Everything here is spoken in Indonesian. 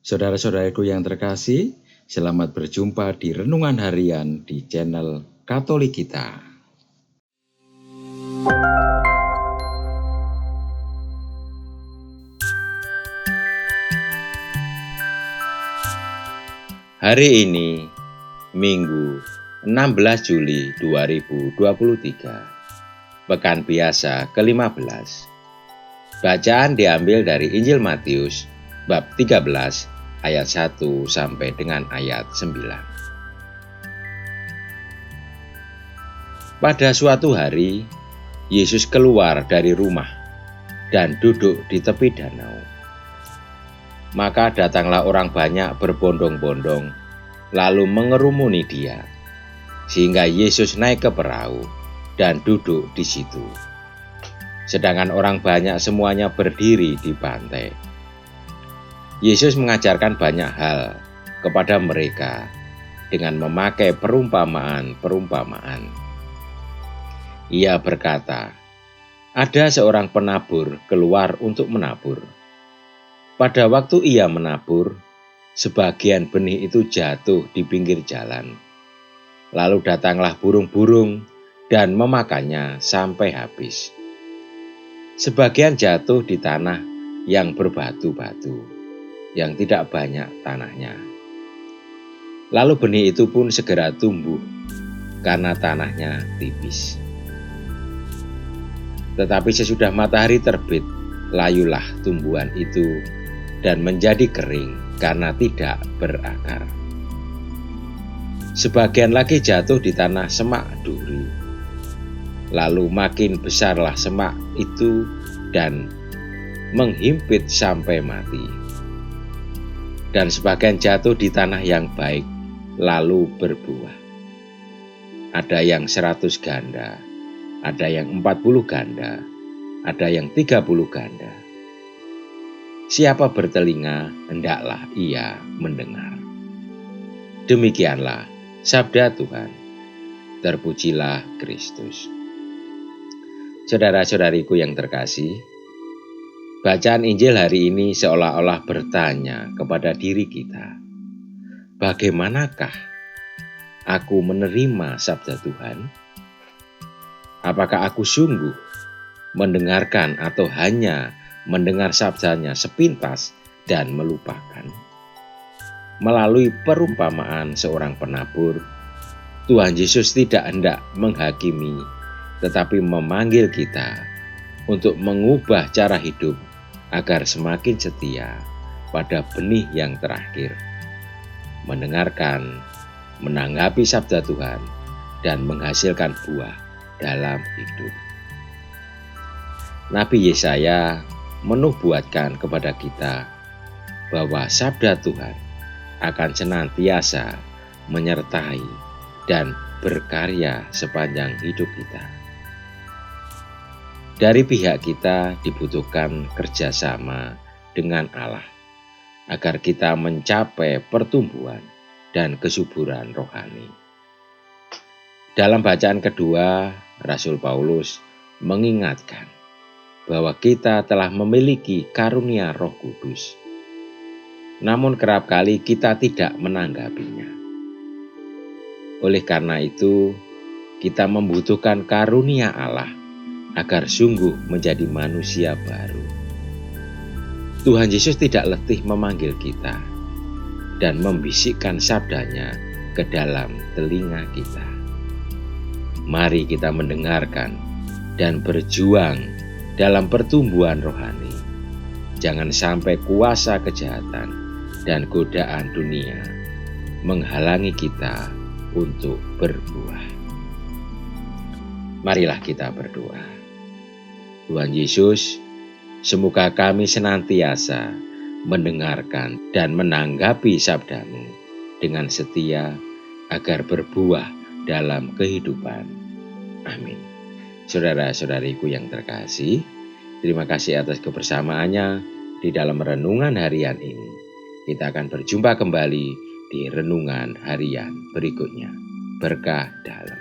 Saudara-saudaraku yang terkasih, selamat berjumpa di Renungan Harian di channel Katolik kita. Hari ini, Minggu 16 Juli 2023, Pekan Biasa ke-15. Bacaan diambil dari Injil Matius, bab 13, ayat 1 sampai dengan ayat 9. Pada suatu hari, Yesus keluar dari rumah dan duduk di tepi danau. Maka datanglah orang banyak berbondong-bondong, lalu mengerumuni dia, sehingga Yesus naik ke perahu dan duduk di situ. Sedangkan orang banyak semuanya berdiri di pantai. Yesus mengajarkan banyak hal kepada mereka dengan memakai perumpamaan-perumpamaan. Ia berkata, ada seorang penabur keluar untuk menabur. Pada waktu ia menabur, sebagian benih itu jatuh di pinggir jalan. Lalu datanglah burung-burung dan memakannya sampai habis. Sebagian jatuh di tanah yang berbatu-batu, yang tidak banyak tanahnya. Lalu benih itu pun segera tumbuh karena tanahnya tipis. Tetapi sesudah matahari terbit, layulah tumbuhan itu dan menjadi kering karena tidak berakar. Sebagian lagi jatuh di tanah semak duri. Lalu makin besarlah semak itu dan menghimpit sampai mati. Dan sebagian jatuh di tanah yang baik, lalu berbuah. Ada yang 100 ganda, ada yang 40 ganda, ada yang 30 ganda. Siapa bertelinga, hendaklah ia mendengar. Demikianlah sabda Tuhan. Terpujilah Kristus. Saudara-saudariku yang terkasih, bacaan Injil hari ini seolah-olah bertanya kepada diri kita, bagaimanakah aku menerima sabda Tuhan? Apakah aku sungguh mendengarkan atau hanya mendengar sabdanya sepintas dan melupakan? Melalui perumpamaan seorang penabur, Tuhan Yesus tidak hendak menghakimi, tetapi memanggil kita untuk mengubah cara hidup agar semakin setia pada benih yang terakhir, mendengarkan, menanggapi sabda Tuhan, dan menghasilkan buah dalam hidup. Nabi Yesaya menubuatkan kepada kita bahwa sabda Tuhan akan senantiasa menyertai dan berkarya sepanjang hidup kita. Dari pihak kita dibutuhkan kerjasama dengan Allah agar kita mencapai pertumbuhan dan kesuburan rohani. Dalam bacaan kedua, Rasul Paulus mengingatkan bahwa kita telah memiliki karunia Roh Kudus. Namun kerap kali kita tidak menanggapinya. Oleh karena itu, kita membutuhkan karunia Allah agar sungguh menjadi manusia baru. Tuhan Yesus tidak letih memanggil kita dan membisikkan sabdanya ke dalam telinga kita. Mari kita mendengarkan dan berjuang dalam pertumbuhan rohani. Jangan sampai kuasa kejahatan dan godaan dunia menghalangi kita untuk berbuah. Marilah kita berdoa. Tuhan Yesus, semoga kami senantiasa mendengarkan dan menanggapi sabda-Mu dengan setia agar berbuah dalam kehidupan. Amin. Saudara-saudariku yang terkasih, terima kasih atas kebersamaannya di dalam renungan harian ini. Kita akan berjumpa kembali di renungan harian berikutnya. Berkah dalam.